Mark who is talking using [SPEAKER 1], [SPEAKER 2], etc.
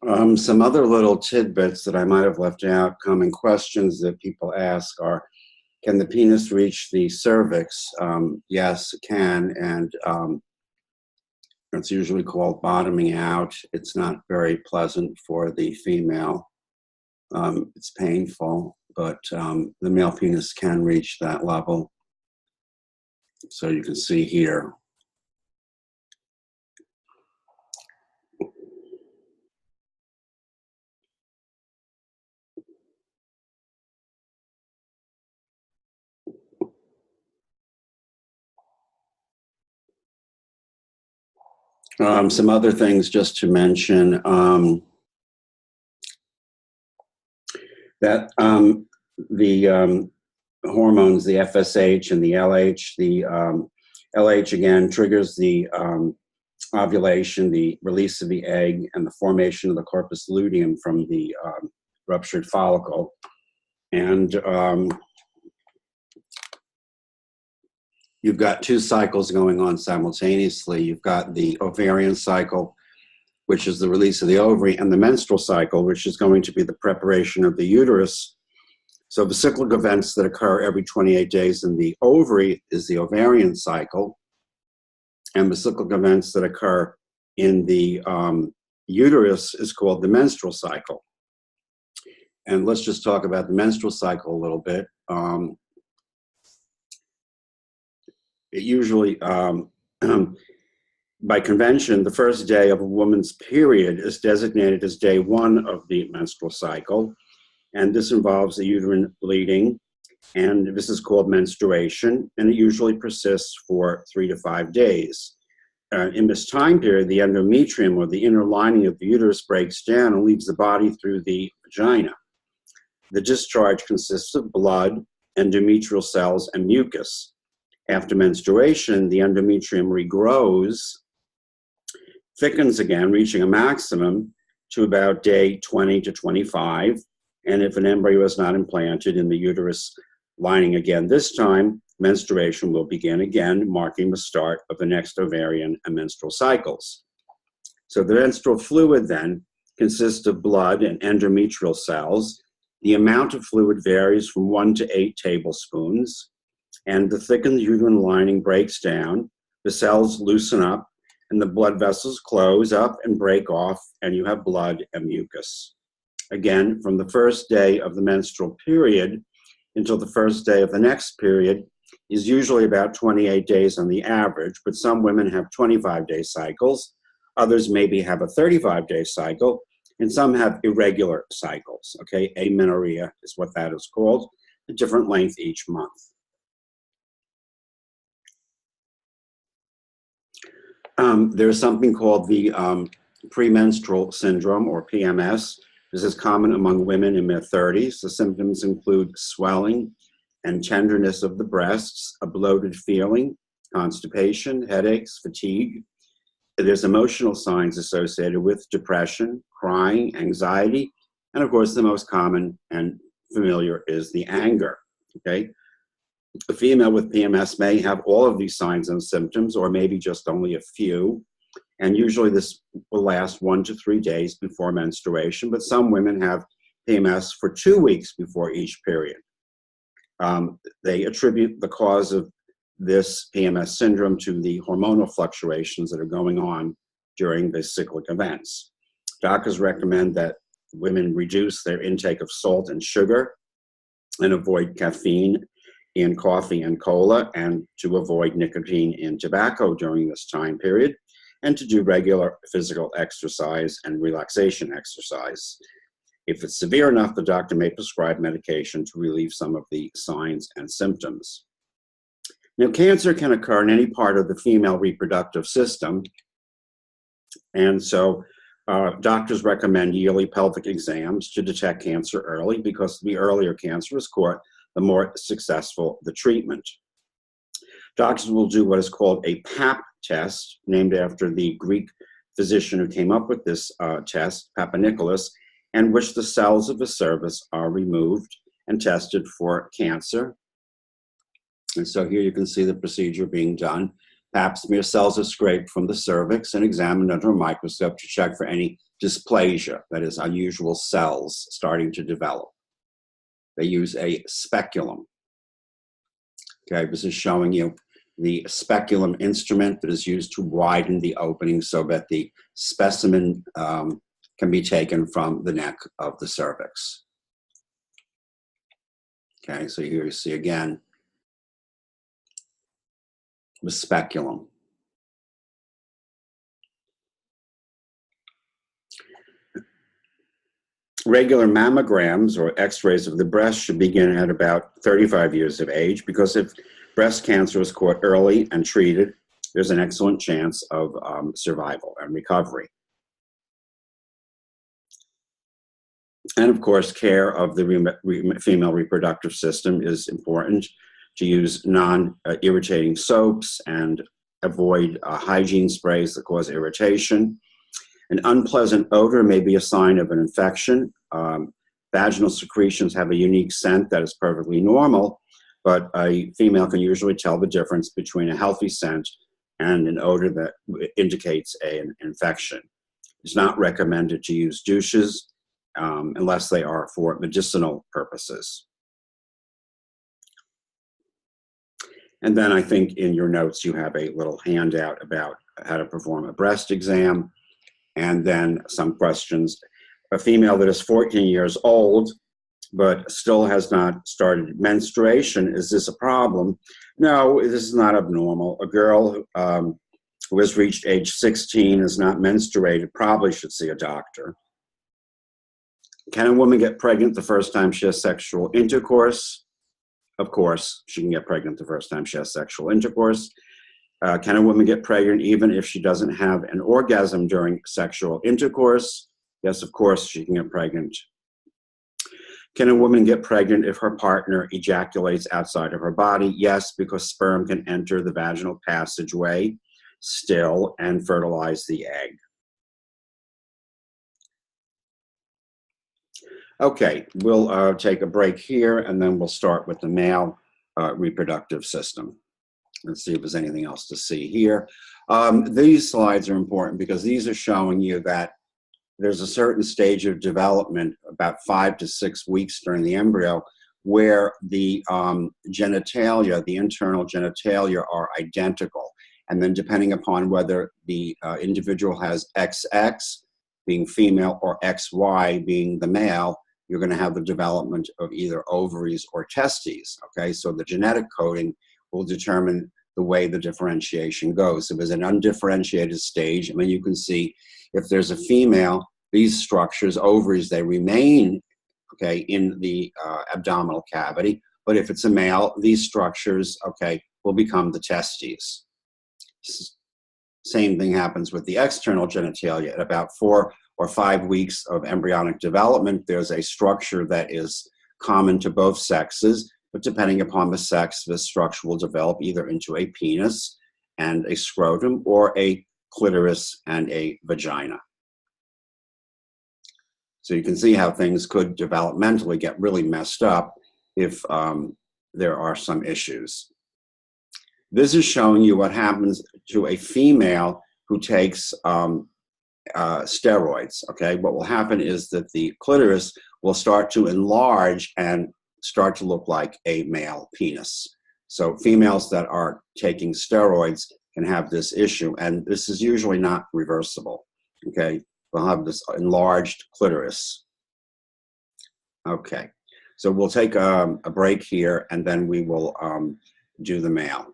[SPEAKER 1] Some other little tidbits that I might have left out, common questions that people ask are, can the penis reach the cervix? Yes, it can, and it's usually called bottoming out. It's not very pleasant for the female. It's painful, but the male penis can reach that level. So you can see here. Some other things just to mention, that the hormones, the FSH and the LH, the LH again triggers the ovulation, the release of the egg, and the formation of the corpus luteum from the ruptured follicle. And you've got two cycles going on simultaneously. You've got the ovarian cycle, which is the release of the ovary, and the menstrual cycle, which is going to be the preparation of the uterus. So the cyclic events that occur every 28 days in the ovary is the ovarian cycle, and the cyclic events that occur in the uterus is called the menstrual cycle. And let's just talk about the menstrual cycle a little bit. It usually, by convention, the first day of a woman's period is designated as day one of the menstrual cycle, and this involves the uterine bleeding, and this is called menstruation, and it usually persists for 3 to 5 days. In this time period, the endometrium, or the inner lining of the uterus, breaks down and leaves the body through the vagina. The discharge consists of blood, endometrial cells, and mucus. After menstruation, the endometrium regrows, thickens again, reaching a maximum to about day 20 to 25. And if an embryo is not implanted in the uterus lining again this time, menstruation will begin again, marking the start of the next ovarian and menstrual cycles. So the menstrual fluid then consists of blood and endometrial cells. The amount of fluid varies from 1 to 8 tablespoons, and the thickened uterine lining breaks down, the cells loosen up, and the blood vessels close up and break off, and you have blood and mucus. Again, from the first day of the menstrual period until the first day of the next period is usually about 28 days on the average, but some women have 25-day cycles, others maybe have a 35-day cycle, and some have irregular cycles, okay? Amenorrhea is what that is called, a different length each month. There's something called the premenstrual syndrome, or PMS. This is common among women in their 30s. The symptoms include swelling and tenderness of the breasts, a bloated feeling, constipation, headaches, fatigue. There's emotional signs associated with depression, crying, anxiety, and of course the most common and familiar is the anger, okay? A female with PMS may have all of these signs and symptoms, or maybe just only a few, and usually this will last 1 to 3 days before menstruation, but some women have PMS for 2 weeks before each period. They attribute the cause of this PMS syndrome to the hormonal fluctuations that are going on during the cyclic events. Doctors recommend that women reduce their intake of salt and sugar and avoid caffeine in coffee and cola, and to avoid nicotine in tobacco during this time period, and to do regular physical exercise and relaxation exercise. If it's severe enough, the doctor may prescribe medication to relieve some of the signs and symptoms. Now, cancer can occur in any part of the female reproductive system, and so doctors recommend yearly pelvic exams to detect cancer early, because the earlier cancer is caught, the more successful the treatment. Doctors will do what is called a Pap test, named after the Greek physician who came up with this test, Papanicolaus, in which the cells of the cervix are removed and tested for cancer. And so here you can see the procedure being done. Pap smear cells are scraped from the cervix and examined under a microscope to check for any dysplasia, that is, unusual cells starting to develop. They use a speculum. Okay, this is showing you the speculum instrument that is used to widen the opening so that the specimen can be taken from the neck of the cervix. Okay, so here you see again the speculum. Regular mammograms or x-rays of the breast should begin at about 35 years of age, because if breast cancer is caught early and treated, there's an excellent chance of survival and recovery. And of course, care of the female reproductive system is important, to use non-irritating soaps and avoid hygiene sprays that cause irritation. An unpleasant odor may be a sign of an infection. Vaginal secretions have a unique scent that is perfectly normal, but a female can usually tell the difference between a healthy scent and an odor that indicates an infection. It's not recommended to use douches unless they are for medicinal purposes. And then I think in your notes you have a little handout about how to perform a breast exam, and then some questions. A female that is 14 years old but still has not started menstruation, is this a problem? No, this is not abnormal. A girl who has reached age 16, is not menstruated, probably should see a doctor. Can a woman get pregnant the first time she has sexual intercourse? Of course, she can get pregnant the first time she has sexual intercourse. Can a woman get pregnant even if she doesn't have an orgasm during sexual intercourse? Yes, of course, she can get pregnant. Can a woman get pregnant if her partner ejaculates outside of her body? Yes, because sperm can enter the vaginal passageway still and fertilize the egg. Okay, we'll take a break here, and then we'll start with the male reproductive system. Let's see if there's anything else to see here. These slides are important because these are showing you that there's a certain stage of development, about 5 to 6 weeks during the embryo, where the genitalia, the internal genitalia, are identical. And then depending upon whether the individual has XX, being female, or XY, being the male, you're going to have the development of either ovaries or testes. Okay, so the genetic coding will determine the way the differentiation goes. If there's an undifferentiated stage, I mean, you can see if there's a female, these structures, ovaries, they remain, okay, in the abdominal cavity. But if it's a male, these structures, okay, will become the testes. Same thing happens with the external genitalia. At about 4 or 5 weeks of embryonic development, there's a structure that is common to both sexes, but depending upon the sex, this structure will develop either into a penis and a scrotum, or a clitoris and a vagina. So you can see how things could developmentally get really messed up if there are some issues. This is showing you what happens to a female who takes steroids, okay? What will happen is that the clitoris will start to enlarge and start to look like a male penis. So females that are taking steroids can have this issue, and this is usually not reversible, okay? They'll have this enlarged clitoris. Okay, so we'll take a break here, and then we will do the male.